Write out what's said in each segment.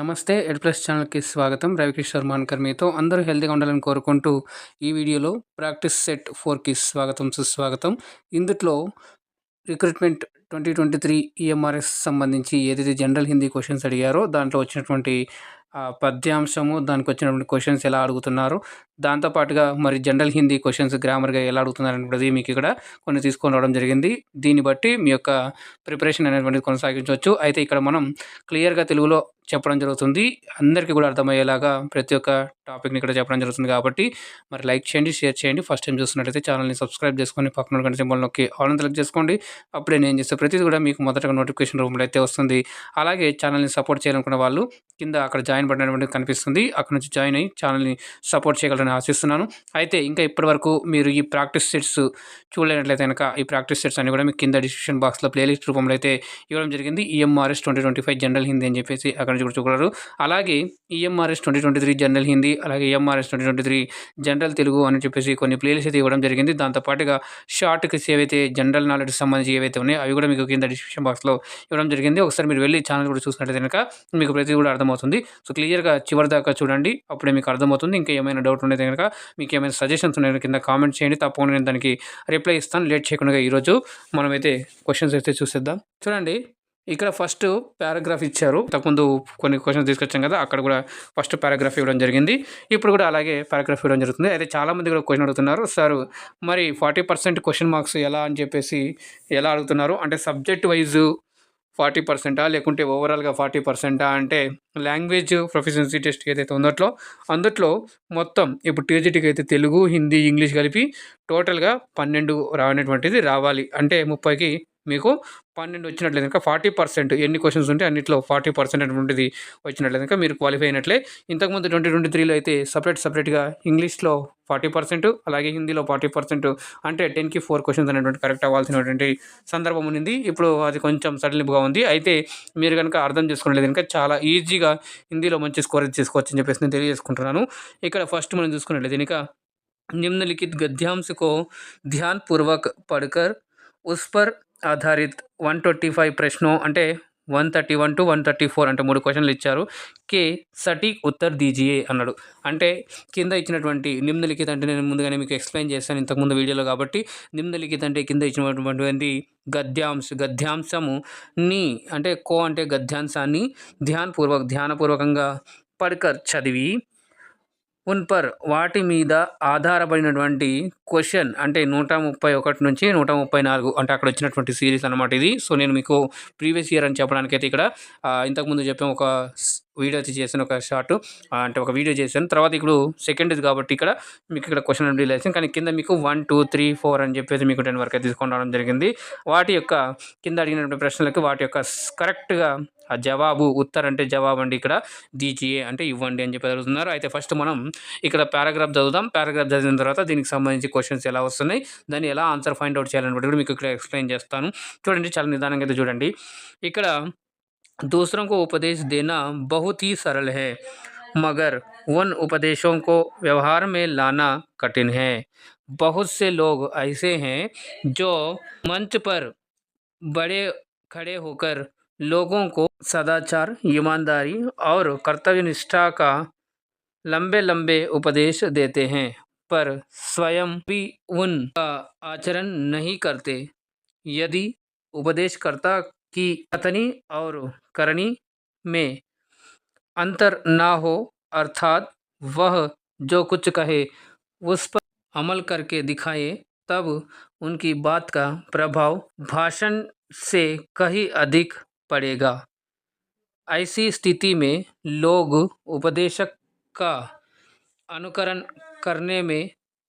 నమస్తే ఎడ్ ప్లస్ ఛానల్‌కి స్వాగతం. రవికిషోర్ మాన్కర్ మీతో. అందరూ హెల్తీగా ఉండాలని కోరుకుంటూ ఈ వీడియోలో ప్రాక్టీస్ సెట్ 4కి స్వాగతం, సుస్వాగతం. ఇందుట్లో రిక్రూట్మెంట్ 2023 ఈఎంఆర్ఎస్ సంబంధించి ఏదైతే జనరల్ హిందీ క్వెషన్స్ అడిగారో దాంట్లో వచ్చినటువంటి పద్యాంశము, దానికి వచ్చినటువంటి క్వెషన్స్ ఎలా అడుగుతున్నారు, దాంతో పాటుగా మరి జనరల్ హిందీ క్వెషన్స్ గ్రామర్‌గా ఎలా అడుగుతున్నారనేది మీకు ఇక్కడ కొన్ని తీసుకొని రావడం జరిగింది. దీన్ని బట్టి మీ యొక్క ప్రిపరేషన్ అనేటువంటిది కొనసాగించవచ్చు. అయితే ఇక్కడ మనం క్లియర్‌గా తెలుగులో చెప్పడం జరుగుతుంది. అందరికీ కూడా అర్థమయ్యేలాగా ప్రతి ఒక్క టాపిక్‌ని ఇక్కడ చెప్పడం జరుగుతుంది కాబట్టి మరి లైక్ చేయండి, షేర్ చేయండి. ఫస్ట్ టైం చూస్తున్నట్లయితే ఛానల్‌ని సబ్స్క్రైబ్ చేసుకొని పక్కన గంట సింబల్ నొక్కి ఆల్ అని సెలెక్ట్ చేసుకోండి. అప్పుడే నేను చేసే ప్రతిది కూడా మీకు మొదటగా నోటిఫికేషన్ రూపంలో అయితే వస్తుంది. అలాగే ఛానల్‌ని సపోర్ట్ చేయాలనుకున్న వాళ్ళు కింద అక్కడ జాయిన్ బటన్ అనేటువంటిది కనిపిస్తుంది. అక్కడ నుంచి జాయిన్ అయ్యి ఛానల్‌ని సపోర్ట్ చేయగలరని ఆశిస్తున్నాను. అయితే ఇంకా ఇప్పటివరకు మీరు ఈ ప్రాక్టీస్ సెట్స్ చూడలేనట్లయితే కనుక ఈ ప్రాక్టీస్ సెట్స్ అన్ని కూడా మీకు కింద డిస్క్రిప్షన్ బాక్స్‌లో ప్లేలిస్ట్ రూపంలో అయితే ఇవ్వడం జరిగింది. ఈఎంఆర్ఎస్ 2025 జనరల్ హిందీ అని చెప్పేసి అక్కడ నుంచి కూడా చూడగలరు. అలాగే ఈఎంఆర్ఎస్ 2023 జనరల్ హిందీ, అలాగే ఈఎంఆర్ఎస్ 2023 జనరల్ తెలుగు అని చెప్పేసి కొన్ని ప్లేలిస్ట్ అయితే ఇవ్వడం జరిగింది. దాంతో పాటుగా షార్ట్‌కి ఏవైతే జనరల్ నాలెడ్జ్ సంబంధించి ఏవైతే ఉన్నాయో అవి కూడా మీకు కింద డిస్క్రిప్షన్ బాక్స్‌లో ఇవ్వడం జరిగింది. ఒకసారి మీరు వెళ్ళి ఛానల్ కూడా చూసినట్లయితే కనుక మీకు ప్రతిదీ కూడా అర్థమవుతుంది. సో క్లియర్‌గా చివరి దాకా చూడండి. అప్పుడే మీకు అర్థమవుతుంది. ఇంకా ఏమైనా డౌట్ ఉంటే కనుక మీకు ఏమైనా సజెషన్స్ ఉన్నాయో కింద కామెంట్ చేయండి. తప్పకుండా నేను దానికి రిప్లై ఇస్తాను. లేట్ చేయకుండా ఈరోజు మనమైతే క్వెషన్స్ అయితే చూసేద్దాం. చూడండి, ఇక్కడ ఫస్ట్ పారాగ్రాఫ్ ఇచ్చారు. ఇంతకుముందు కొన్ని క్వెషన్స్ తీసుకొచ్చాం కదా, అక్కడ కూడా ఫస్ట్ పారాగ్రాఫ్ ఇవ్వడం జరిగింది. ఇప్పుడు కూడా అలాగే పారాగ్రాఫ్ ఇవ్వడం జరుగుతుంది. అయితే చాలామంది కూడా క్వెషన్ అడుగుతున్నారు, సార్ మరి 40% క్వెషన్ మార్క్స్ ఎలా అని చెప్పేసి ఎలా అడుగుతున్నారు అంటే సబ్జెక్ట్ వైజ్ 40%, లేకుంటే ఓవరాల్గా 40% అంటే లాంగ్వేజ్ ప్రొఫిషియన్సీ టెస్ట్ ఏదైతే ఉందో అందుట్లో మొత్తం ఇప్పుడు టీజీటీకి అయితే తెలుగు, హిందీ, ఇంగ్లీష్ కలిపి టోటల్గా 12 రావనేటువంటిది రావాలి. అంటే 30కి మీకు 12 వచ్చినట్లయితే కనుక 40% ఎన్ని క్వశ్చన్స్ ఉంటే అన్నిట్లో 40% అనేటువంటిది వచ్చినట్లయితే కనుక మీరు క్వాలిఫై అయినట్లే. ఇంతకుముందు 2023లో అయితే సపరేట్గా ఇంగ్లీష్లో 40%, అలాగే హిందీలో 40%, అంటే 10కి 4 క్వశ్చన్స్ అనేటువంటి కరెక్ట్ అవ్వాల్సినటువంటి సందర్భం ఉంది. ఇప్పుడు అది కొంచెం సడలింపుగా ఉంది. అయితే మీరు కనుక అర్థం చేసుకోలేదు కనుక చాలా ఈజీగా హిందీలో మంచి స్కోర్ చేసుకోవచ్చు అని చెప్పేసి నేను తెలియజేసుకుంటున్నాను. ఇక్కడ ఫస్ట్ మనం చూసుకున్నట్లయితే కనుక निम्नलिखित गद्यांश को ध्यानपूर्वक पढ़कर उस पर आधारित 125 प्रश्नों అంటే 131 to 134 అంటే 3 క్వశ్చన్లు ఇచ్చారు. కే సటీక్ ఉత్తర్ దీజియే అన్నాడు. అంటే కింద ఇచ్చినటువంటి నిమ్నలిఖిత అంటే నేను ముందుగానే మీకు ఎక్స్ప్లెయిన్ చేశాను ఇంతకుముందు వీడియోలో కాబట్టి నిమ్నలిఖిత అంటే కింద ఇచ్చినటువంటి గద్యాంశము ని అంటే కో అంటే గద్యాంశాన్ని ధ్యానపూర్వకంగా పడ్కర్ చదివి ఉన్పర్ వాటి మీద ఆధారపడినటువంటి క్వశ్చన్ అంటే 131 నుంచి 134 అంటే అక్కడ వచ్చినటువంటి సిరీస్ అనమాట ఇది. సో నేను మీకు ప్రీవియస్ ఇయర్ అని చెప్పడానికైతే ఇక్కడ ఇంతకుముందు చెప్పాము ఒక వీడియో అయితే చేశాను, ఒక షార్ట్ అంటే ఒక వీడియో చేశాను. తర్వాత ఇప్పుడు సెకండ్ది కాబట్టి ఇక్కడ మీకు ఇక్కడ క్వశ్చన్ అనేది లేసాను, కానీ కింద మీకు 1, 2, 3, 4 అని చెప్పేసి మీకు 10 వరకు తీసుకొని రావడం జరిగింది. వాటి యొక్క కింద అడిగినటువంటి ప్రశ్నలకు వాటి యొక్క కరెక్ట్గా ఆ జవాబు ఉత్తర్ అంటే జవాబు అండి, ఇక్కడ దీజియే అంటే ఇవ్వండి అని చెప్పి అడుగుతున్నారు. అయితే ఫస్ట్ మనం ఇక్కడ పారాగ్రాఫ్ చదువుదాం. పారాగ్రాఫ్ చదివిన తర్వాత దీనికి సంబంధించి క్వశ్చన్స్ ఎలా వస్తున్నాయి, దాన్ని ఎలా ఆన్సర్ ఫైండ్ అవుట్ చేయాలని కూడా మీకు ఇక్కడ ఎక్స్ప్లెయిన్ చేస్తాను. చూడండి, చాలా నిదానంగా అయితే చూడండి. ఇక్కడ दूसरों को उपदेश देना बहुत ही सरल है, मगर उन उपदेशों को व्यवहार में लाना कठिन है. बहुत से लोग ऐसे हैं जो मंच पर बड़े खड़े होकर लोगों को सदाचार, ईमानदारी और कर्तव्य निष्ठा का लंबे लंबे उपदेश देते हैं, पर स्वयं भी उनका आचरण नहीं करते. यदि उपदेशकर्ता की कथनी और करनी में अंतर ना हो, अर्थात वह जो कुछ कहे उस पर अमल करके दिखाए, तब उनकी बात का प्रभाव भाषण से कहीं अधिक पड़ेगा. ऐसी स्थिति में लोग उपदेशक का अनुकरण करने में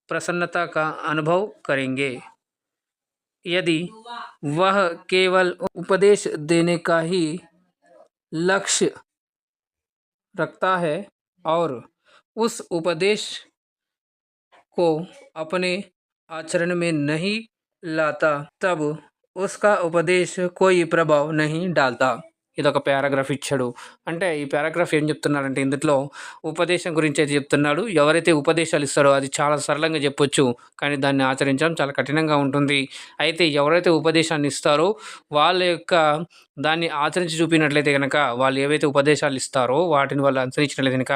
प्रसन्नता का अनुभव करेंगे. यदि वह केवल उपदेश देने का ही लक्ष्य रखता है और उस उपदेश को अपने आचरण में नहीं लाता, तब उसका उपदेश कोई प्रभाव नहीं डालता. ఇదొక పారాగ్రాఫ్ ఇచ్చాడు. అంటే ఈ పారాగ్రాఫ్ ఏం చెప్తున్నాడంటే ఇందులో ఉపదేశం గురించి అయితే చెప్తున్నాడు. ఎవరైతే ఉపదేశాలు ఇస్తారో అది చాలా సరళంగా చెప్పొచ్చు, కానీ దాన్ని ఆచరించడం చాలా కఠినంగా ఉంటుంది. అయితే ఎవరైతే ఉపదేశాన్ని ఇస్తారో వాళ్ళ యొక్క దాన్ని ఆచరించి చూపినట్లయితే గనక వాళ్ళు ఏవైతే ఉపదేశాలు ఇస్తారో వాటిని వాళ్ళు అనుసరించినట్లయితే గనక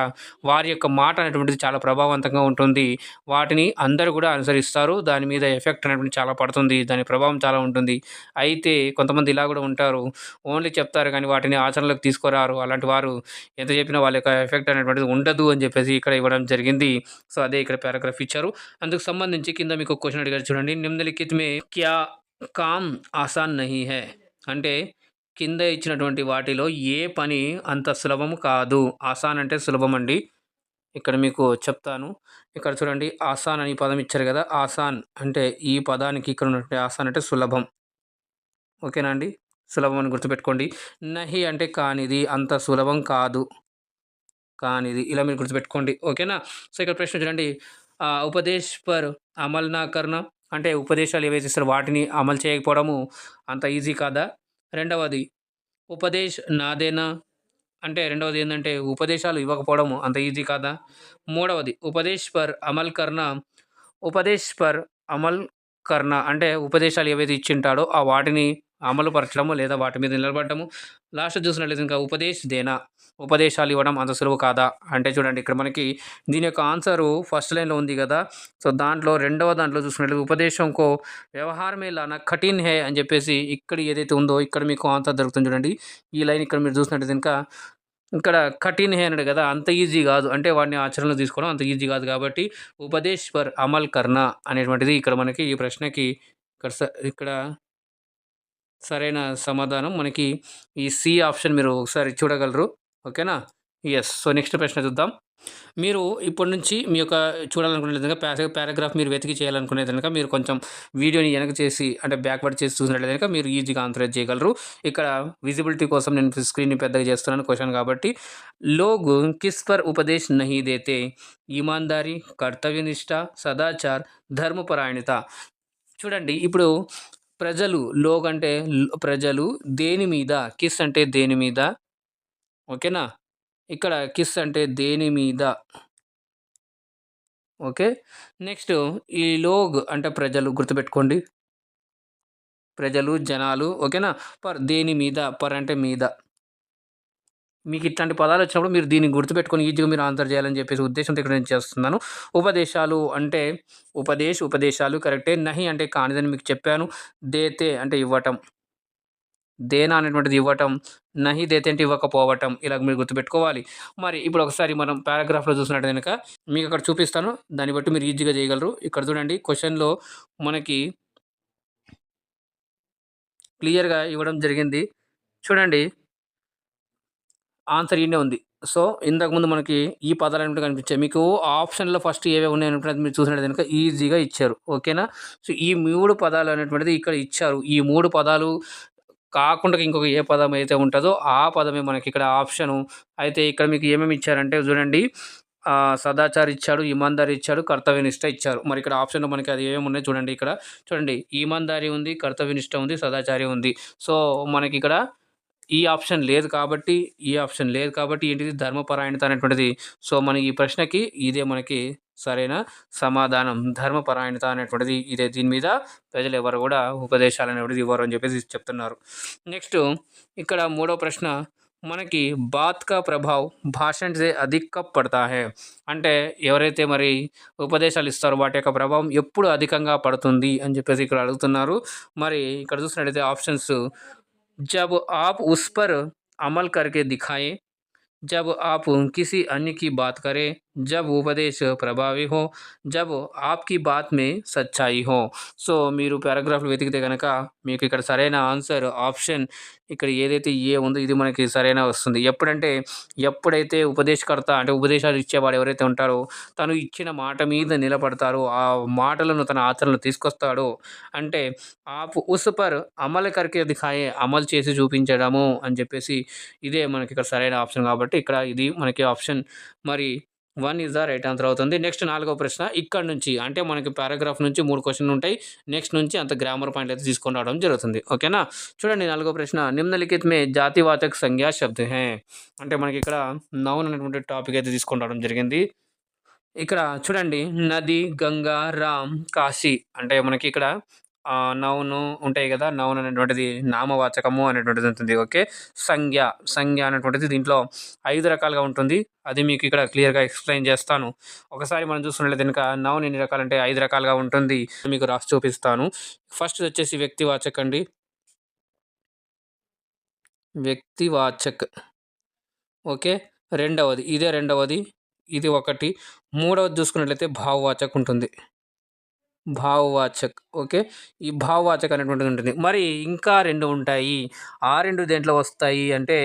వారి యొక్క మాట అనేటువంటిది చాలా ప్రభావవంతంగా ఉంటుంది. వాటిని అందరూ కూడా అనుసరిస్తారు. దాని మీద ఎఫెక్ట్ అనేటువంటిది చాలా పడుతుంది. దాని ప్రభావం చాలా ఉంటుంది. అయితే కొంతమంది ఇలా కూడా ఉంటారు. ఓన్లీ చెప్తారు కానీ వాటిని ఆచరణలోకి తీసుకురారు. అలాంటి వారు ఎంత చెప్పినా వాళ్ళ యొక్క ఎఫెక్ట్ అనేటువంటిది ఉండదు అని చెప్పేసి ఇక్కడ ఇవ్వడం జరిగింది. సో, అదే ఇక్కడ పారాగ్రాఫ్ ఇచ్చారు. అందుకు సంబంధించి కింద మీకు ఒక క్వెషన్ అడిగారు చూడండి. నిమ్నలిఖిత్ మే క్యా కామ్ ఆసాన్ నహీ హై. అంటే కింద ఇచ్చినటువంటి వాటిలో ఏ పని అంత సులభం కాదు. ఆసాన్ అంటే సులభం అండి. ఇక్కడ మీకు చెప్తాను. ఇక్కడ చూడండి ఆసాన్ అని పదం ఇచ్చారు కదా! ఆసాన్ అంటే ఈ పదానికి ఇక్కడ ఉన్నటువంటి ఆసాన్ అంటే సులభం. ఓకేనా అండి? సులభం అని గుర్తుపెట్టుకోండి. నహి అంటే కానిది, అంత సులభం కాదు. కానిది ఇలా మీరు గుర్తుపెట్టుకోండి. ఓకేనా? సో, ఇక్కడ ప్రశ్న చూడండి. ఉపదేశ్ పర్ అమల్ నా కర్నా అంటే ఉపదేశాలు ఏవైతే ఇస్తారో వాటిని అమలు చేయకపోవడము అంత ఈజీ కాదా? రెండవది ఉపదేశ్ నా దేనా అంటే రెండవది ఏందంటే ఉపదేశాలు ఇవ్వకపోవడము అంత ఈజీ కాదా? మూడవది ఉపదేశ్ పర్ అమల్ కర్నా, ఉపదేశ్ పర్ అమల్ కర్నా అంటే ఉపదేశాలు ఏవైతే ఇచ్చింటాడో ఆ వాటిని అమలు పరచడము లేదా వాటి మీద నిలబడటము. లాస్ట్ చూసినట్లయితే ఇంకా ఉపదేశ్ దేనా ఉపదేశాలు ఇవ్వడం అంత సులువు కాదా? అంటే చూడండి ఇక్కడ మనకి దీని యొక్క ఆన్సరు ఫస్ట్ లైన్‌లో ఉంది గదా! సో, దాంట్లో రెండవ దాంట్లో చూసుకున్నట్లయితే ఉపదేశం కో వ్యవహార్ మే లానా కఠిన్ హై అని చెప్పేసి ఇక్కడ ఏదైతే ఉందో ఇక్కడ మీకు ఆన్సర్ దొరుకుతుంది చూడండి. ఈ లైన్ ఇక్కడ మీరు చూసినట్టయితే ఇంకా ఇక్కడ కఠిన్ హై అన్నాడు గదా! అంత ఈజీ గాదు. అంటే వాడిని ఆచరణలో తీసుకోవడం అంత ఈజీ గాదు కాబట్టి ఉపదేశ్ పర్ అమల్ కర్నా అనేటువంటిది ఇక్కడ మనకి ఈ ప్రశ్నకి ఇక్కడ సరైన సమాధానం మనకి ఈ సి ఆప్షన్ మీరు ఒకసారి చూడగలరు. ఓకేనా? యెస్. సో, నెక్స్ట్ ప్రశ్న చూద్దాం. మీరు ఇప్పటి నుంచి మీ యొక్క చూడాలనుకునే విధంగా పారాగ్రాఫ్ మీరు వెతికి చేయాలనుకునేది గనక మీరు కొంచెం వీడియోని వెనక చేసి అంటే బ్యాక్‌వర్డ్ చేసి చూసినట్లయితే గనక మీరు ఈజీగా ఆన్సర్ చేయగలరు. ఇక్కడ విజిబిలిటీ కోసం నేను స్క్రీన్‌ని పెద్దగా చేస్తున్నాను క్వెషన్ కాబట్టి. లోగ్ కిస్ పర్ ఉపదేశ్ నహీ దేతే ఈమాన్దారీ, కర్తవ్యనిష్ట, సదాచార్, ధర్మపరాయణత. చూడండి ఇప్పుడు ప్రజలు లోగ్ అంటే ప్రజలు దేని మీద, కిస్ అంటే దేని మీద ఓకేనా? ఇక్కడ కిస్ అంటే దేని మీద ఓకే. నెక్స్ట్ ఈ లోగ్ అంటే ప్రజలు గుర్తుపెట్టుకోండి. ప్రజలు, జనాలు ఓకేనా? పర్ దేని మీద, పర్ అంటే మీద. మీకు ఇట్లాంటి పదాలు వచ్చినప్పుడు మీరు దీన్ని గుర్తుపెట్టుకొని ఈజీగా మీరు ఆన్సర్ చేయాలని చెప్పేసి ఉద్దేశంతో ఇక్కడ నేను చేస్తున్నాను. ఉపదేశాలు అంటే ఉపదేశాలు కరెక్టే. నహి అంటే కానిదని మీకు చెప్పాను. దేతే అంటే ఇవ్వటం. దేనా అనేటువంటిది ఇవ్వటం. నహి దేతే అంటే ఇవ్వకపోవటం. ఇలాగ మీరు గుర్తుపెట్టుకోవాలి. మరి ఇప్పుడు ఒకసారి మనం పారాగ్రాఫ్‌లో చూసినట్టు గనక మీకు అక్కడ చూపిస్తాను. దాన్ని బట్టి మీరు ఈజీగా చేయగలరు. ఇక్కడ చూడండి క్వెషన్‌లో మనకి క్లియర్‌గా ఇవ్వడం జరిగింది. చూడండి ఆన్సర్ ఈడనే ఉంది. సో, ఇంతకుముందు మనకి ఈ పదాలనేవి కనిపించాయి. మీకు ఆప్షన్‌లో ఫస్ట్ ఏవేవి ఉన్నాయనేటువంటిది మీరు చూసినట్లయితే గనుక ఈజీగా ఇచ్చారు. ఓకేనా? సో, ఈ 3 పదాలు అనేటువంటిది ఇక్కడ ఇచ్చారు. ఈ 3 పదాలు కాకుండా ఇంకొక ఏ పదం అయితే ఉంటదో ఆ పదమే మనకి ఇక్కడ ఆప్షను. అయితే ఇక్కడ మీకు ఏమేమి ఇచ్చారంటే చూడండి సదాచార్ ఇచ్చాడు, ఇమాన్దారీ ఇచ్చాడు, కర్తవ్యనిష్ట ఇచ్చారు. మరి ఇక్కడ ఆప్షన్‌లో మనకి అది ఏమేమి ఉన్నాయో చూడండి ఇక్కడ. చూడండి ఇమాన్దారీ ఉంది, కర్తవ్యనిష్ట ఉంది, సదాచారి ఉంది. సో, మనకిక్కడ ఈ ఆప్షన్ లేదు కాబట్టి, ఈ ఆప్షన్ లేదు కాబట్టి ఏంటిది ధర్మపరాయణత అనేటువంటిది. సో, మన ఈ ప్రశ్నకి ఇదే మనకి సరైన సమాధానం. ధర్మపరాయణత అనేటువంటిది ఇదే. దీని మీద ప్రజలు ఎవరు గూడా ఉపదేశాలనేటువంటిది ఇవ్వరు అని చెప్పేసి చెప్తున్నారు. నెక్స్ట్ ఇక్కడ మూడో ప్రశ్న మనకి బాత్ కా ప్రభావ్ భాషణ్ సే అధిక్ కబ్ పడతా హై. అంటే ఎవరైతే మరి ఉపదేశాలు ఇస్తారో వాటి యొక్క ప్రభావం ఎప్పుడు అధికంగా పడుతుంది అని చెప్పేసి ఇక్కడ అడుగుతున్నారు. మరి ఇక్కడ చూసినట్టయితే ఆప్షన్స్ जब आप उस पर अमल करके दिखाएँ, जब आप किसी अन्य की बात करें, जब ఉపదేశ్ ప్రభావి హో, జబ్ ఆప్‌కి బాత్ మే సచ్చాయి హో. సో, మీరు పారాగ్రాఫ్‌లు వెతికితే గనక మీకు ఇక్కడ సరైన ఆన్సర్ ఆప్షన్ ఇక్కడ ఏదైతే ఏ ఉందో ఇది మనకి సరైన వస్తుంది. ఎప్పుడైతే ఉపదేశకర్త అంటే ఉపదేశాలు ఇచ్చేవాడు ఎవరైతే ఉంటారో తను ఇచ్చిన మాట మీద నిలబడతారో, ఆ మాటలను తన ఆచరణలో తీసుకొస్తాడో అంటే ఆప్ ఉస్ పర్ అమల్ కర్కే దిఖాయే అమలు చేసి చూపించడము అని చెప్పేసి ఇదే మనకి ఇక్కడ సరైన ఆప్షన్ కాబట్టి ఇక్కడ ఇది మనకి ఆప్షన్ మరి 1 ఈస్ ద రైట్ ఆన్సర్ అవుతుంది. నెక్స్ట్ నాలుగో ప్రశ్న ఇక్కడ నుంచి అంటే మనకి పారాగ్రాఫ్ నుంచి 3 క్వెషన్‌లు ఉంటాయి. నెక్స్ట్ నుంచి అంత గ్రామర్ పాయింట్లు అయితే తీసుకొని రావడం జరుగుతుంది. ఓకేనా? చూడండి నాలుగో ప్రశ్న నిమ్నలిఖిత్ మే జాతివాచక్ సంజ్ఞా శబ్ద్ హై. అంటే మనకి ఇక్కడ నౌన్ అనేటువంటి టాపిక్ అయితే తీసుకొని రావడం జరిగింది. ఇక్కడ చూడండి నది, గంగా, రామ్, కాశీ అంటే మనకి ఇక్కడ నౌను ఉంటాయి గదా! నౌన్ అనేటువంటిది నామవాచకము అనేటువంటిది ఉంటుంది. ఓకే. సంజ్ఞ, సంజ్ఞ అనేటువంటిది దీంట్లో 5 రకాలుగా ఉంటుంది. అది మీకు ఇక్కడ క్లియర్‌గా ఎక్స్‌ప్లెయిన్ చేస్తాను. ఒకసారి మనం చూసుకున్నట్లయితే గనుక నౌన్ ఎన్ని రకాలంటే 5 రకాలుగా ఉంటుంది. మీకు రాసి చూపిస్తాను. ఫస్ట్‌దొచ్చేసి వ్యక్తివాచక్ అండి. వ్యక్తివాచక్. ఓకే. రెండవది. ఇది ఒకటి. మూడవది చూసుకున్నట్లయితే భావవాచక్ ఉంటుంది. భావవాచక్. ఓకే. ఈ భావవాచక్ అనేటువంటిది ఉంటుంది. మరి ఇంకా 2 ఉంటాయి. ఆ 2 దేంట్లో వస్తాయి అంటే,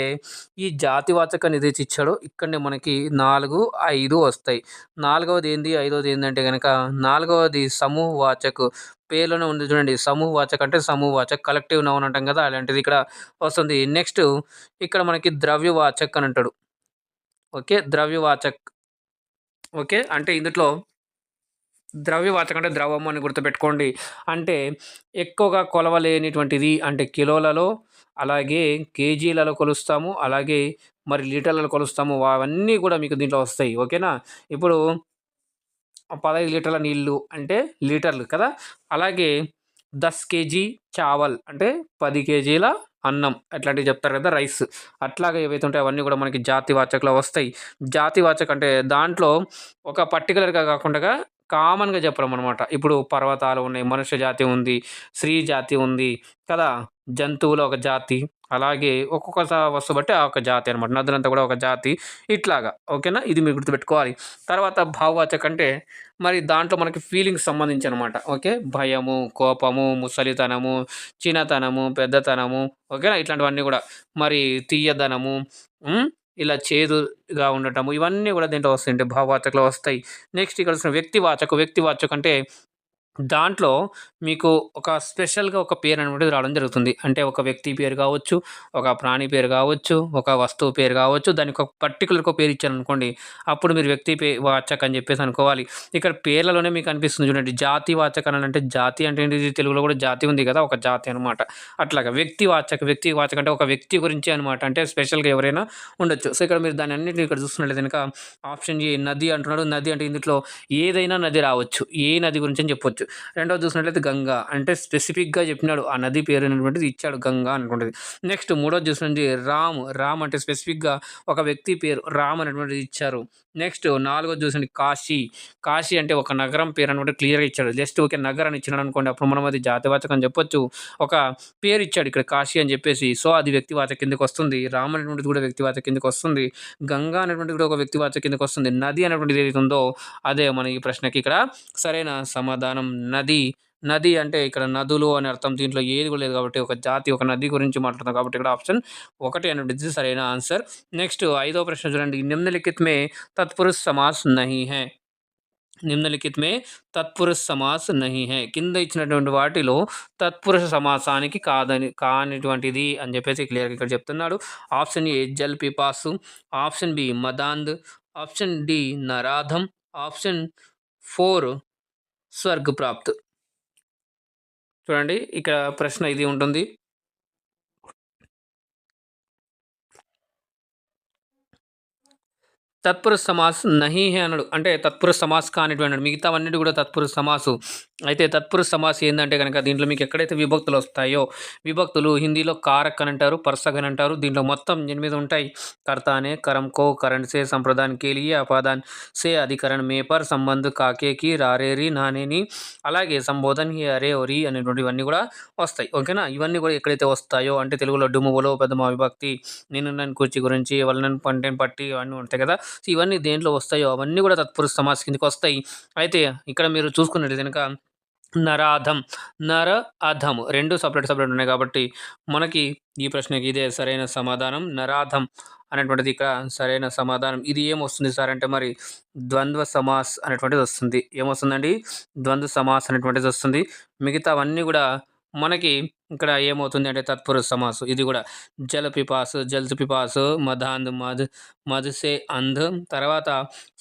ఈ జాతివాచక్ అనేదైతే ఇచ్చాడో ఇక్కడనే మనకి 4, 5 వస్తాయి. నాలుగవది ఏంది? ఐదవది ఏందంటే గనక నాలుగవది సమూహవాచక్. పేర్లోనే ఉంది చూడండి. సమూహవాచక్ అంటే సమూహవాచక్ కలెక్టివ్ నౌన్ అంటాం కదా! అలాంటిది ఇక్కడ వస్తుంది. నెక్స్ట్ ఇక్కడ మనకి ద్రవ్యవాచక్ అని అంటాడు. ఓకే. ద్రవ్యవాచక్. ఓకే. అంటే ఇందుట్లో ద్రవ్యవాచకం అంటే ద్రవము అని గుర్తుపెట్టుకోండి. అంటే ఎక్కువగా కొలవలేనిటువంటిది అంటే కిలోలలో, అలాగే కేజీలలో కొలుస్తాము. అలాగే మరి లీటర్లలో కొలుస్తాము. అవన్నీ కూడా మీకు దీంట్లో వస్తాయి. ఓకేనా? ఇప్పుడు 15 లీటర్ల నీళ్ళు అంటే లీటర్లు కదా! అలాగే 10 కేజీ చావల్ అంటే 10 కేజీల అన్నం అట్లాంటివి చెప్తారు కదా! రైస్. అట్లాగా ఏవైతే ఉంటాయో అవన్నీ కూడా మనకి జాతివాచక్‌లో వస్తాయి. జాతివాచక్ అంటే దాంట్లో ఒక పర్టిక్యులర్‌గా కాకుండగా కామన్‌గా చెప్పడమనమాట. ఇప్పుడు పర్వతాలు ఉన్నాయి, మనుష్య జాతి ఉంది, స్త్రీ జాతి ఉంది కదా! జంతువులు ఒక జాతి. అలాగే ఒక్కొక్క వస్తువు బట్టి ఆ ఒక జాతి అనమాట. నదులంతా కూడా ఒక జాతి. ఇట్లాగా ఓకేనా? ఇది మీరు గుర్తుపెట్టుకోవాలి. తర్వాత భావవాచక్ అంటే మరి దాంట్లో మనకి ఫీలింగ్స్ సంబంధించనమాట. ఓకే. భయము, కోపము, ముసలితనము, చిన్నతనము, పెద్దతనము ఓకేనా? ఇట్లాంటివన్నీ గూడా. మరి తియ్యదనము, హ్మ్. ఇలా చేదుగా ఉండటము ఇవన్నీ గూడా దీంట్లో వస్తాయండి. భావవాచకంలో వస్తాయి. నెక్స్ట్ ఇక్కడ వ్యక్తివాచక్ అంటే దాంట్లో మీకు ఒక స్పెషల్‌గా ఒక పేరనేటువంటిది రావడం జరుగుతుంది. అంటే ఒక వ్యక్తి పేరు గావచ్చు, ఒక ప్రాణి పేరు గావచ్చు, ఒక వస్తువు పేరు గావచ్చు, దానికి ఒక పర్టిక్యులర్‌గా పేరు ఇచ్చారనుకోండి, అప్పుడు మీరు వ్యక్తి వాచక్ అని జెప్పేసి అనుకోవాలి. ఇక్కడ పేర్లలోనే మీకు అనిపిస్తుంది చూడండి. జాతి వాచక్ అనాలంటే జాతి అంటే ఏంటిది తెలుగులో గూడా జాతి ఉంది గదా! ఒక జాతి అనమాట. అట్లాగా వ్యక్తి వాచక్ అంటే ఒక వ్యక్తి గురించే అనమాట. అంటే స్పెషల్‌గా ఎవరైనా ఉండొచ్చు. సో, ఇక్కడ మీరు దాన్ని అన్నిటిని ఇక్కడ చూస్తున్నట్లయితే గనక ఆప్షన్ ఏ నది అంటున్నాడు. నది అంటే ఇందులో ఏదైనా నది రావచ్చు. ఏ నది గురించని చెప్పొచ్చు. రెండోది చూసినట్లయితే గంగా. అంటే స్పెసిఫిక్‌గా చెప్పినాడు. ఆ నది పేరు అనేటువంటిది ఇచ్చాడు గంగా అనుకుంటది. నెక్స్ట్ మూడోది చూసినండి రామ్. రామ్ అంటే స్పెసిఫిక్‌గా ఒక వ్యక్తి పేరు రామ్ అనేటువంటిది ఇచ్చారు. నెక్స్ట్ నాలుగోది చూసండి కాశీ. కాశీ అంటే ఒక నగరం పేరు అనేటువంటిది క్లియర్‌గా ఇచ్చాడు. జస్ట్ ఊకే నగర్ అని ఇచ్చినాడనుకోండి అప్పుడు మనం అది జాతివాచకం అని చెప్పొచ్చు. ఒక పేరు ఇచ్చాడు ఇక్కడ కాశీ అని చెప్పేసి. సో, అది వ్యక్తివాచక కిందకొస్తుంది. రామ్ అనేటువంటిది కూడా వ్యక్తివాచక కిందకొస్తుంది. గంగా అనేటువంటిది కూడా ఒక వ్యక్తివాచక కిందకొస్తుంది. నది అనేటువంటిది ఏదైతే ఉందో అదే మన ఈ ప్రశ్నకి ఇక్కడ సరైన సమాధానం నది. నది అంటే ఇక్కడ నదులు అని అర్థం. దీంట్లో ఏది కూడా లేదు కాబట్టి ఒక జాతి, ఒక నది గురించి మాట్లాడుతున్నాం కాబట్టి ఇక్కడ ఆప్షన్ 1 అనేటువంటిది సరైన ఆన్సర్. నెక్స్ట్ ఐదో ప్రశ్న చూడండి. నిమ్నలిఖిత్ మే తత్పురుష సమాస్ నహీ హై. నిమ్నలిఖిత్ మే తత్పురుష సమాస్ నహీ హై. కింద ఇచ్చినటువంటి వాటిలో తత్పురుష సమాసానికి కానిటువంటిది అని చెప్పేసి క్లియర్‌గా ఇక్కడ చెప్తున్నాడు. ఆప్షన్ ఏ జల్ పిపాసు, ఆప్షన్ బి మదాంద్, ఆప్షన్ డి నరాధం, ఆప్షన్ 4 స్వర్గ్ ప్రాప్త్. చూడండి ఇక్కడ ప్రశ్న ఇది ఉంటుంది. తత్పురుష సమాస్ నహీ హై అన్నాడు. అంటే తత్పురుష సమాస్ కానిటువంటివి మిగతావన్నిటి కూడా తత్పురుష సమాసు. అయితే తత్పురుష సమాస్ ఏందంటే గనక దీంట్లో మీకు ఎక్కడైతే విభక్తులొస్తాయో, విభక్తులు హిందీలో కారక్ అని అంటారు, పర్సక్ అని అంటారు. దీంట్లో మొత్తం 8 ఉంటాయి. కర్త అనే, కరం కో, కरण से, संप्रदान के लिए, अपादान से, अधिकरण में पर, సంబంధ్ కాకే కి, రారేరి, నానేని, అలాగే సంబోధన్ హి, అరే, ఒరి అనేటువంటివన్నీ కూడా వస్తాయి. ఓకేనా? ఇవన్నీ కూడా ఎక్కడైతే వస్తాయో అంటే తెలుగులో డుమ్మువలో ప్రథమ విభక్తి, నిన్ను నన్ను కూర్చి గురించి, వాళ్ళని పంటేను పట్టి ఇవన్నీ ఉంటాయి కదా! సో, ఇవన్నీ దేంట్లో వస్తాయో అవన్నీ కూడా తత్పురుష సమాస్ కిందకొస్తాయి. అయితే ఇక్కడ మీరు చూసుకున్నట్లయితే గనక నరాధం, నర, అధం 2 సెపరేట్ ఉన్నాయి కాబట్టి మనకి ఈ ప్రశ్నకి ఇదే సరైన సమాధానం. నరాధం అనేటువంటిది ఇక్కడ సరైన సమాధానం. ఇది ఏమొస్తుంది సార్ అంటే మరి ద్వంద్వ సమాస్ అనేటువంటిది వస్తుంది. ఏమొస్తుందండి? ద్వంద్వ సమాస్ అనేటువంటిది వస్తుంది. మిగతావన్నీ కూడా మనకి ఇక్కడ ఏమవుతుంది అంటే తత్పురుష సమాసం. ఇది కూడా జల పిపాసు, జల్ పిపాసు, మదాంధ్ మధ్, మధ్ సే అంధ్, తర్వాత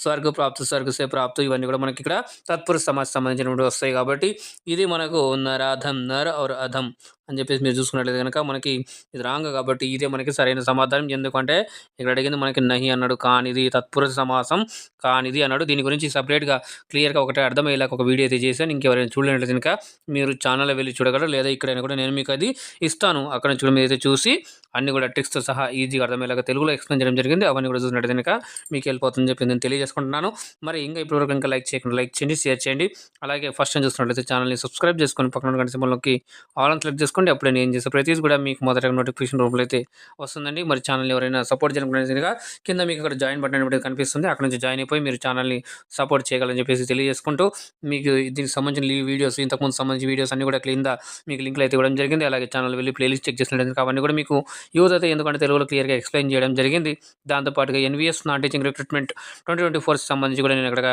స్వర్గ ప్రాప్తు, స్వర్గ సే ప్రాప్తు, ఇవన్నీ కూడా మనకి ఇక్కడ తత్పురుష సమాసం సంబంధించినటువంటి వస్తాయి. కాబట్టి ఇది మనకు నరాధం, నర్ ఔర్ అధం అని చెప్పేసి మీరు చూసుకున్నట్లయితే కనుక మనకి ఇది రాంగ్. కాబట్టి ఇదే మనకి సరైన సమాధానం. ఎందుకంటే ఇక్కడ అడిగింది మనకి నహి అన్నాడు, కానిది తత్పురుష సమాసం కానిది అన్నాడు. దీని గురించి సపరేట్గా క్లియర్గా ఒకటి అర్థమయ్యేలాగా ఒక వీడియో అయితే చేశాను. ఇంకెవరైనా చూడలేట్లయితే కనుక మీరు ఛానల్లో వెళ్ళి చూడగలరు, లేదా ఇక్కడైనా కూడా నేను మీకు అది ఇస్తాను. అక్కడ నుంచి కూడా మీరు అయితే చూసి అన్ని కూడా టెక్స్ట్తో సహా ఈజీగా అర్థమయ్యేలాగా తెలుగులో ఎక్స్ప్లెయిన్ చేయడం జరిగింది. అవన్నీ కూడా చూసినట్టు కనుక మీకు వెళ్ళిపోతుందని చెప్పి నేను తెలియజేసుకుంటున్నాను. మరి ఇంకా ఇప్పటివరకు ఇంకా లైక్ చేయకుండా లైక్ చేయండి, షేర్ చేయండి. అలాగే ఫస్ట్ టైం చూస్తున్నట్లయితే ఛానల్ని సబ్స్క్రైబ్ చేసుకొని పక్కన గంట సింబల్లోకి ఆల్ అని క్లిక్ చేసుకోండి. అప్పుడే నేను చేసే ప్రతిదీ కూడా మీకు మొదటగా నోటిఫికేషన్ రూపంలో అయితే వస్తుందండి. మరి ఛానల్ని ఎవరైనా సపోర్ట్ చేయాలనుకునే కింద మీకు అక్కడ జాయిన్ బటన్ అనేది కనిపిస్తుంది. అక్కడ నుంచి జాయిన్ అయిపోయి మీరు ఛానల్ని సపోర్ట్ చేయగలని చెప్పేసి తెలియజేసుకుంటూ, మీకు దీనికి సంబంధించిన ఈ వీడియోస్, ఇంతకుముందు సంబంధించిన వీడియోస్ అన్ని కూడా కింద మీకు లింక్లు అయితే ఇవ్వడం జరిగింది. అలాగే ఛానల్ వెళ్ళి ప్లేలిస్ట్ చెక్ చేసినట్లయితే అవన్నీ కూడా మీకు యూజ్ అయితే, ఎందుకంటే తెలుగులో క్లియర్గా ఎక్స్ప్లెయిన్ చేయడం జరిగింది. దాంతోపాటుగా ఎన్వీఎస్ నాన్ టీచింగ్ రిక్రూట్మెంట్ 2024 సంబంధించి కూడా నేను అక్కడ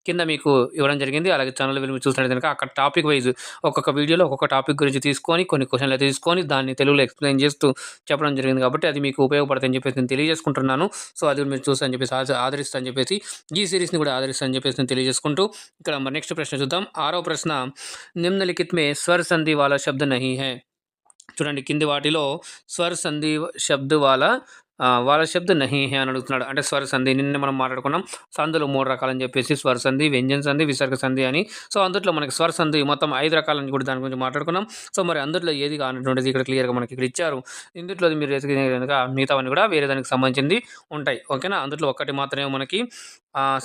కింద మీకు ఇవ్వడం జరిగింది. అలాగే ఛానల్ వెళ్ళి మీరు చూసినట్లయితే కనుక అక్కడ టాపిక్ వైజ్ ఒక్కొక్క వీడియోలో ఒక్కొక్క టాపిక్ గురించి తీసుకొని కొన్ని క్వశ్చన్లు అయితే తీసుకొని దాన్ని తెలుగులో ఎక్స్ప్లెయిన్ చేస్తూ చెప్పడం జరిగింది. కాబట్టి అది మీకు ఉపయోగపడుతుందని చెప్పేసి నేను తెలియజేసుకుంటున్నాను. సో అది మీరు చూస్తారని చెప్పేసి ఆదరిస్తా అని చెప్పేసి ఈ సిరీస్ని కూడా ఆదరిస్తా అని చెప్పేసి నేను తెలియజేసుకుంటూ, ఇక్కడ మరి నెక్స్ట్ ప్రశ్న చూద్దాం. 6వ ప్రశ్న, నిమ్నలిఖిత్ మే స్వర్ సంధి వాలా శబ్ద నహీ హై. చూడండి, కింది వాటిలో స్వర్ సంధి శబ్ద వాళ్ళ శబ్ద నహీ హే అని అడుగుతున్నాడు. అంటే స్వర సంధి నిన్న మనం మాట్లాడుకున్నాం. సంధులు 3 రకాలని చెప్పేసి, స్వర సంధి, వ్యంజన సంధి, విసర్గ సంధి అని. సో అందులో మనకి స్వర సంధి మొత్తం 5 రకాలని కూడా దాని గురించి మాట్లాడుకున్నాం. సో మరి అందులో ఏది కానటువంటిది ఇక్కడ క్లియర్గా మనకి ఇక్కడ ఇచ్చారు. ఇందులో మీరు ఎదిగిన కనుక మిగతావన్నీ కూడా వేరే దానికి సంబంధించింది ఉంటాయి. ఓకేనా, అందులో ఒక్కటి మాత్రమే మనకి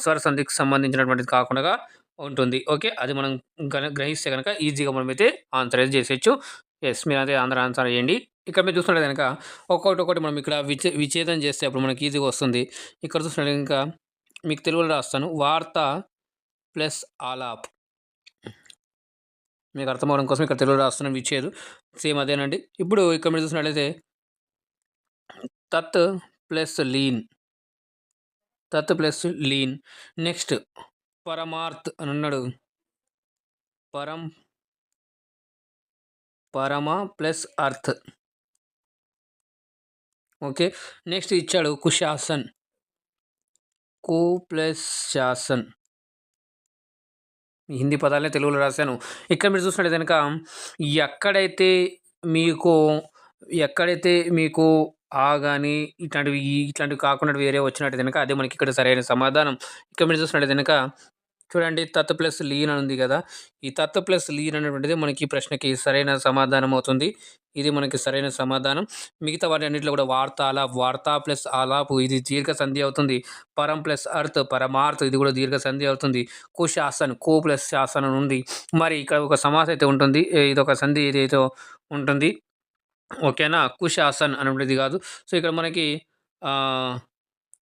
స్వర సంధికి సంబంధించినటువంటిది కాకుండా ఉంటుంది. ఓకే, అది మనం గ్రహిస్తే కనుక ఈజీగా మనమైతే ఆన్సర్ అయితే చేసేయచ్చు. ఎస్, మీరు అదే ఆన్సర్ చేయండి. ఇక్కడ మీరు చూస్తున్నట్టు కనుక ఒక్కొక్కటి మనం ఇక్కడ విచ్ఛేదం చేస్తే అప్పుడు మనకి ఈజీగా వస్తుంది. ఇక్కడ చూసినట్టు ఇంకా మీకు తెలుగులో రాస్తాను. వార్త ప్లస్ ఆలాప్, మీకు అర్థమవడం కోసం ఇక్కడ తెలుగులో రాస్తున్నాను. విచ్ఛేదు సేమ్ అదేనండి. ఇప్పుడు ఇక్కడ మీరు చూసినట్లయితే తత్ ప్లస్ లీన్, తత్ ప్లస్ లీన్. నెక్స్ట్ పరమార్థ్ అని అన్నాడు. పరమ ప్లస్ అర్థ్. ఓకే, నెక్స్ట్ ఇచ్చాడు కుశాసన్, కు ప్లస్ శాసన్. హిందీ పదాలనే తెలుగులో రాశాను. ఇక్కడ మీరు చూసినట్టు కనుక ఎక్కడైతే మీకు ఆ కానీ ఇట్లాంటివి కాకుండా వేరే వచ్చినట్టు కనుక అదే మనకి ఇక్కడ సరైన సమాధానం. ఇక్కడ మీరు చూసినట్టు కనుక చూడండి, తత్ ప్లస్ లీన్ అని ఉంది కదా. ఈ తత్ ప్లస్ లీన్ అనేటువంటిది మనకి ప్రశ్నకి సరైన సమాధానం అవుతుంది. ఇది మనకి సరైన సమాధానం. మిగతా వాటి అన్నింటిలో కూడా వార్త ప్లస్ ఆలాపు, ఇది దీర్ఘ సంధి అవుతుంది. పరం ప్లస్ అర్థ్, పరమార్థ్, ఇది కూడా దీర్ఘ సంధి అవుతుంది. కుశాసన్, కో ప్లస్ శాసనం ఉంది. మరి ఇక్కడ ఒక సమాసం అయితే ఉంటుంది, ఇది ఒక సంధి ఏదైతే ఉంటుంది. ఓకేనా, కుశాసన్ అనేటువంటిది కాదు. సో ఇక్కడ మనకి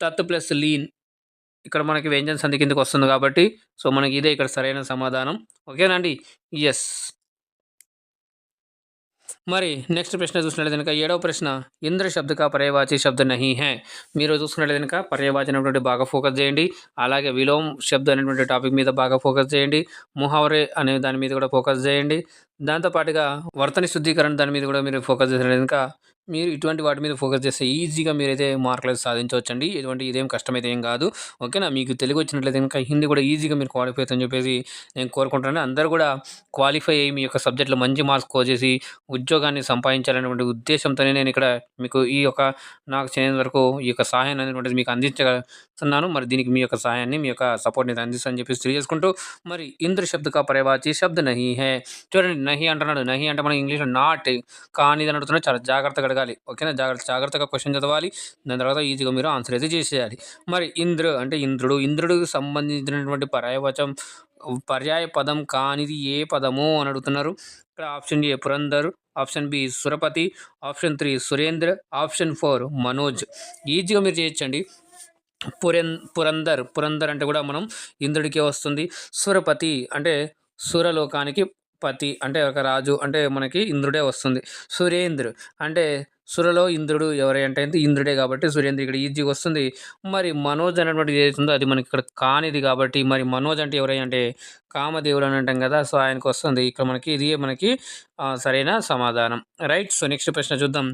తత్ ప్లస్ లీన్ ఇక్కడ మనకి వ్యంజన సంధి కిందకి వస్తుంది. కాబట్టి సో మనకి ఇదే ఇక్కడ సరైన సమాధానం. ఓకేనా అండి. ఎస్, మరి నెక్స్ట్ ప్రశ్న చూసినట్లయితే కనుక 7వ ప్రశ్న, ఇంద్ర శబ్ద కా పర్యాయవాచి శబ్ద నహీ హై. మీరు చూసుకున్నట్లయితే కనుక పర్యాయవాచి అనేటువంటి బాగా ఫోకస్ చేయండి. అలాగే విలోమ్ శబ్ద అనేటువంటి టాపిక్ మీద బాగా ఫోకస్ చేయండి. ముహావరే అనే దాని మీద కూడా ఫోకస్ చేయండి. దాంతోపాటుగా వర్తని శుద్ధీకరణ దాని మీద కూడా మీరు ఫోకస్ చేసినట్లయితే కనుక మీరు ఇటువంటి వాటి మీద ఫోకస్ చేస్తే ఈజీగా మీరైతే మార్కులు సాధించవచ్చండి. ఇదేం కష్టమైతే ఏం కాదు. ఓకేనా, మీకు తెలుగు వచ్చినట్లయితే కనుక హిందీ కూడా ఈజీగా మీరు క్వాలిఫై అవుతుందని చెప్పేసి నేను కోరుకుంటున్నాను. అందరూ కూడా క్వాలిఫై అయ్యి మీ యొక్క సబ్జెక్ట్లో మంచి మార్క్స్ స్కోర్ చేసి ఉద్యోగాన్ని సంపాదించాలనేటువంటి ఉద్దేశంతోనే నేను ఇక్కడ మీకు నాకు చేయని వరకు ఈ యొక్క సహాయాన్ని అనేటువంటిది మీకు అందించుతున్నాను. మరి దీనికి మీ యొక్క సహాయాన్ని, మీ యొక్క సపోర్ట్ని అందిస్తానని చెప్పేసి తెలియజేసుకుంటూ, మరి ఇంద్ర శబ్ద కా పర్యాయవాచి శబ్ద నహీ హై. చూడండి, నహి అంటున్నాడు. నహి అంటే మనం ఇంగ్లీష్లో నాట్ కానిది అని అడుగుతున్నాడు. చాలా జాగ్రత్తగా అడగాలి. ఓకేనా, జాగ్రత్తగా క్వశ్చన్ చదవాలి. దాని తర్వాత ఈజీగా మీరు ఆన్సర్ అయితే చేసేయాలి. మరి ఇంద్ర అంటే ఇంద్రుడికి సంబంధించినటువంటి పర్యాయ పదం కానిది ఏ పదము అని అడుగుతున్నారు. ఇక్కడ option A Purandar, option B Surapati, option 3 Surendra, option 4 Manoj. ఈజీగా మీరు చేయొచ్చండి. పురందర్ అంటే కూడా మనం ఇంద్రుడికే వస్తుంది. సురపతి అంటే సురలోకానికి పతి అంటే ఒక రాజు అంటే మనకి ఇంద్రుడే వస్తుంది. సురేంద్ర అంటే సురలో ఇంద్రుడు ఎవరై అంటే ఇంద్రుడే కాబట్టి సురేంద్ర ఇక్కడ ఈజీగా వస్తుంది. మరి మనోజ్ అనేటువంటిది ఏదైతుందో అది మనకి ఇక్కడ కానిది కాబట్టి మరి మనోజ్ అంటే ఎవరై అంటే కామదేవుడు అని అంటాం కదా! సో, ఆయనకొస్తుంది. ఇక్కడ మనకి ఇది మనకి సరైన సమాధానం. రైట్. సో, నెక్స్ట్ ప్రశ్న చూద్దాం.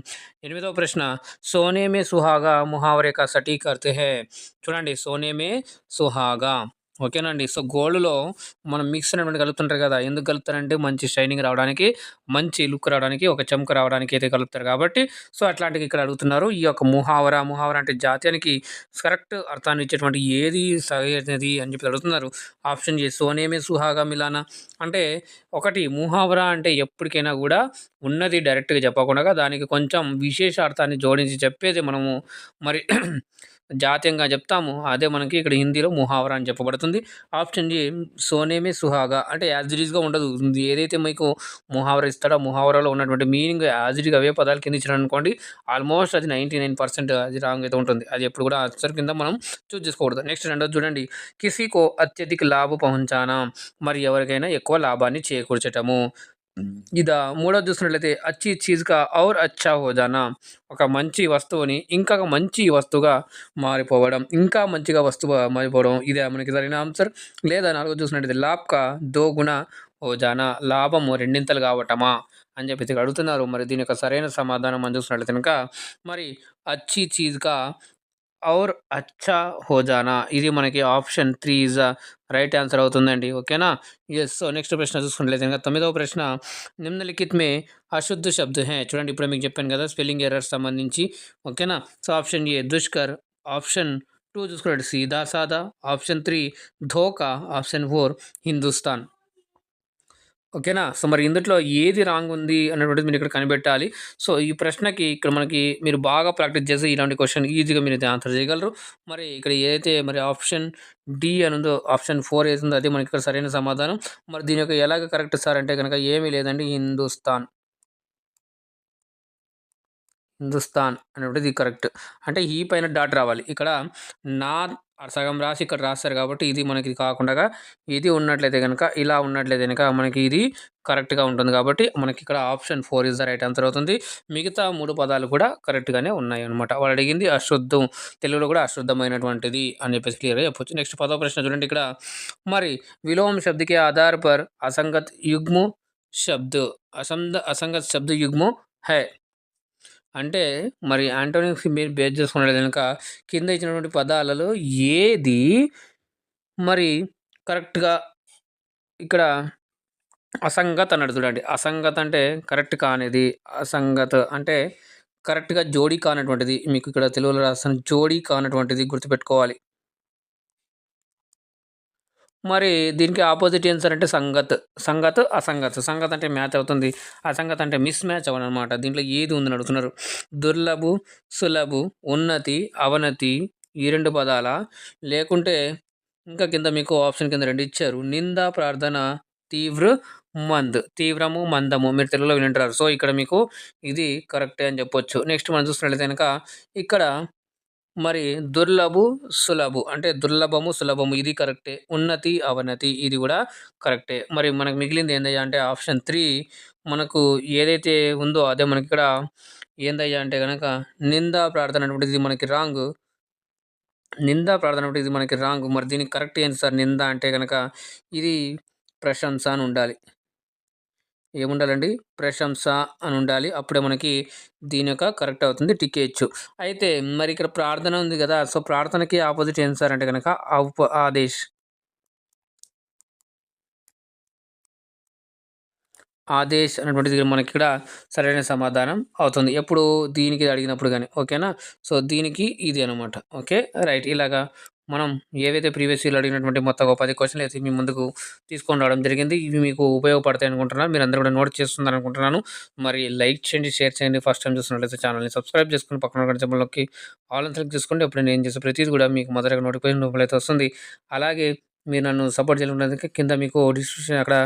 8వ ప్రశ్న సోనే మే సుహాగా ముహావరే కా సటీక్ అర్త్ హై. చూడండి సోనే మే సుహాగా ఓకేనా అండి. సో, గోల్డ్‌లో మనం మిక్స్ అనేటువంటి కలుపుతుంటారు కదా! ఎందుకు కలుపుతారంటే మంచి షైనింగ్ రావడానికి, మంచి లుక్ రావడానికి, ఒక చెమక రావడానికి అయితే కలుపుతారు కాబట్టి సో, అట్లాంటివి ఇక్కడ అడుగుతున్నారు. ఈ యొక్క ముహావరా, ముహావరా అంటే జాత్యానికి కరెక్ట్ అర్థాన్ని ఇచ్చేటువంటి ఏది సరైనది అని చెప్పి అడుగుతున్నారు. ఆప్షన్ ఏ సోనే మే సుహాగా మిలానా అంటే ఒకటి ముహావరా అంటే ఎప్పటికైనా కూడా ఉన్నది డైరెక్ట్‌గా చెప్పకుండా దానికి కొంచెం విశేష అర్థాన్ని జోడించి చెప్పేది మనము మరి జాతీయంగా చెప్తాము. అదే మనకి ఇక్కడ హిందీలో ముహావరా అని చెప్పబడుతుంది. ఆప్షన్ ఏ సోనే మే సుహాగా అంటే యాజ్ ఇట్ ఈస్‌గా ఉండదు. ఏదైతే మీకు ముహావరా ఇస్తాడో ఆ ముహావరాలో ఉన్నటువంటి మీనింగ్ యాజ్ ఇట్ ఈస్‌గా అవే పదాలు కింద ఇచ్చాడనుకోండి ఆల్మోస్ట్ అది 99% అది రాంగ్ అయితే ఉంటుంది. అది ఎప్పుడు కూడా ఆన్సర్ కింద మనం చూజ్ చేసుకోకూడదు. నెక్స్ట్ రెండోది చూడండి. కిసీకో అత్యధిక లాభ పహుంచానా మరి ఎవరికైనా ఎక్కువ లాభాన్ని చేకూర్చటము. ఇదా మూడోది చూస్తున్నట్లయితే అచ్చి చీజ్‌కా ఔర్ అచ్చా హో జానా ఒక మంచి వస్తువుని ఇంకా మంచి వస్తువుగా మారిపోవడం. ఇంకా మంచిగా వస్తువుగా మారిపోవడం. ఇదే మనకి సరైన ఆన్సర్. లేదా నాలుగోది చూసినట్టయితే లాభ్ కా దో గునా హో జానా లాభము రెండింతలు కావటమా అని చెప్పేసి ఇక్కడ అడుగుతున్నారు. మరి దీని యొక్క సరైన సమాధానం మనం చూసినట్లయితే గనుక మరి అచ్చి చీజ్ కా ఔర్ అచ్చా హో జానా ఇది మనకి option 3 is the right answer అవుతుందండి. ఓకేనా? యెస్. సో, నెక్స్ట్ ప్రశ్న చూసుకున్నట్లయితే గనుక 9వ ప్రశ్న నిమ్నలిఖిత్ మే అశుద్ధ శబ్ద్ హై. చూడండి ఇప్పుడే మీకు చెప్పాను కదా! స్పెల్లింగ్ ఎర్రర్స్ సంబంధించి ఓకేనా? సో, ఆప్షన్ ఏ దుష్కర్, ఆప్షన్ 2 చూసుకున్నట్లయితే సీదా సాదా, ఆప్షన్ 3 ధోకా, ఆప్షన్ 4 హిందుస్థాన్. ఓకేనా? సో, మరి ఇందుట్లో ఏది రాంగ్ ఉంది అనేటువంటిది మీరిక్కడ కనిపెట్టాలి. సో, ఈ ప్రశ్నకి ఇక్కడ మనకి మీరు బాగా ప్రాక్టీస్ చేస్తే ఇలాంటి క్వెషన్ ఈజీగా మీరైతే ఆన్సర్ చేయగలరు. మరి ఇక్కడ ఏదైతే మరి ఆప్షన్ డి అనుందో ఆప్షన్ 4 ఏదుందో అదే మనకి ఇక్కడ సరైన సమాధానం. మరి దీని యొక్క ఎలాగ కరెక్ట్ సార్ అంటే గనక ఏమీ లేదండి హిందుస్థాన్. హిందుస్థాన్ అనేటువంటిది కరెక్ట్. అంటే ఈ పైన డాట్ రావాలి. ఇక్కడ నా సగం రాసి ఇక్కడ రాస్తారు కాబట్టి ఇది మనకి కాకుండా ఇది ఉన్నట్లయితే గనక ఇలా ఉన్నట్లయితే గనక మనకి ఇది కరెక్ట్‌గా ఉంటుంది కాబట్టి మనకి ఇక్కడ option 4 is the right answer అవుతుంది. మిగతా 3 పదాలు కూడా కరెక్ట్‌గానే ఉన్నాయన్నమాట. వాళ్ళు అడిగింది అశుద్ధం. తెలుగులో కూడా అశుద్ధమైనటువంటిది అని చెప్పేసి క్లియర్‌గా చెప్పొచ్చు. నెక్స్ట్ 10వ ప్రశ్న చూడండి ఇక్కడ మరి విలోమ शब्द के आधार पर असंगत युग्म शब्द असंगत शब्द युग्म है. అంటే మరి యాంటోనిమ్స్ మీరు బేస్ చేసుకున్నట్లయితే గనక కింద ఇచ్చినటువంటి పదాలలో ఏది మరి కరెక్ట్‌గా ఇక్కడ అసంగత్ అన్నాడు చూడండి. అసంగత్ అంటే కరెక్ట్ కానిది. అసంగత్ అంటే కరెక్ట్‌గా జోడీ కానటువంటిది. మీకు ఇక్కడ తెలుగులో రాస్తాను జోడీ కానటువంటిది గుర్తుపెట్టుకోవాలి. మరి దీనికి ఆపోజిట్ ఏం సార్ అంటే సంగత్. సంగత్, అసంగత్. సంగత్ అంటే మ్యాచ్ అవుతుంది. అసంగత్ అంటే మిస్ మ్యాచ్ అవ్వననమాట. దీంట్లో ఏది ఉందని అడుగుతున్నారు. దుర్లభు, సులభు, ఉన్నతి, అవనతి ఈ 2 పదాలా? లేకుంటే ఇంకా కింద మీకు ఆప్షన్ కింద 2 ఇచ్చారు. నింద, ప్రార్థన, తీవ్ర, మంద్. తీవ్రము, మందము మీరు తెలుగులో వినుంటారు. సో, ఇక్కడ మీకు ఇది కరెక్టే అని చెప్పొచ్చు. నెక్స్ట్ మనం చూస్తున్నట్లయితే గనక ఇక్కడ మరి దుర్లభు, సులభు అంటే దుర్లభము, సులభము ఇది కరెక్టే. ఉన్నతి, అవనతి ఇది గూడా కరెక్టే. మరి మనకు మిగిలింది ఏందయ్యా అంటే ఆప్షన్ 3 మనకు ఏదైతే ఉందో అదే మనకిక్కడ ఏందయ్యా అంటే గనక నిందా ప్రార్థన అనేటువంటిది ఇది మనకి రాంగు. నిందా ప్రార్థన అనేటువంటిది ఇది మనకి రాంగు. మరి దీనికి కరెక్ట్ ఏంటి సార్ నింద అంటే గనక ఇది ప్రశంస అని ఉండాలి. ఏముండాలండి? ప్రశంస అని ఉండాలి. అప్పుడే మనకి దీని యొక్క కరెక్ట్ అవుతుంది. టిక్ ఎయొచ్చు. అయితే మరి ఇక్కడ ప్రార్థన ఉంది గదా! సో, ప్రార్థనకి అపోజిట్ ఏంటి సార్ అంటే గనక ఆదేశ్. ఆదేశ్ అనేటువంటిది మనకిక్కడ సరైన సమాధానం అవుతుంది. ఎప్పుడు దీనికి అడిగినప్పుడు గాని. ఓకేనా? సో, దీనికి ఇది అనమాట. ఓకే. రైట్. ఇలాగా మనం ఏవైతే ప్రీవియస్ ఇయర్‌లో అడిగినటువంటి మొత్తం ఒక 10 క్వెషన్‌లు అయితే మీ ముందుకు తీసుకొని రావడం జరిగింది. ఇవి మీకు ఉపయోగపడతాయి అనుకుంటున్నాను. మీరందరూ కూడా నోట్ చేస్తున్నారనుకుంటున్నాను. మరి లైక్ చేయండి, షేర్ చేయండి. ఫస్ట్ టైమ్ చూస్తున్నట్లయితే ఛానెల్‌ని సబ్స్క్రైబ్ చేసుకొని పక్కన ఉన్న గంట సింబల్ నొక్కి ఆల్ అని సెలెక్ట్ చేసుకోండి. అప్పుడు నేను చేసే ప్రతీది కూడా మీకు మొదటగా నోటిఫికేషన్ రూపంలో అయితే వస్తుంది. అలాగే మీరు నన్ను సపోర్ట్ చేయాలనుకున్నందుకు కింద మీకు డిస్క్రిప్షన్ అక్కడ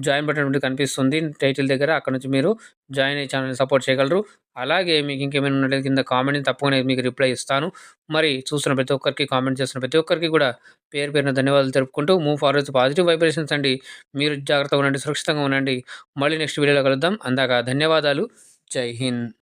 జాయిన్ బటన్ ఒకటి కనిపిస్తుంది టైటిల్ దగ్గర. అక్కడ నుంచి మీరు జాయిన్ అయ్యి ఛానల్‌ని సపోర్ట్ చేయగలరు. అలాగే మీకు ఇంకేమైనా ఉన్నట్లయితే కింద కామెంట్‌ని తప్పకుండా మీకు రిప్లై ఇస్తాను. మరి చూస్తున్న ప్రతి ఒక్కరికి, కామెంట్ చేస్తున్న ప్రతి ఒక్కరికి కూడా పేరు పేరున ధన్యవాదాలు తెలుపుకుంటూ మూవ్ ఫార్వర్డ్స్ పాజిటివ్ వైబ్రేషన్స్ అండి. మీరు జాగ్రత్తగా ఉండండి, సురక్షితంగా ఉండండి. మళ్ళీ నెక్స్ట్ వీడియోలో కలుద్దాం. అందాక ధన్యవాదాలు. జై హింద్.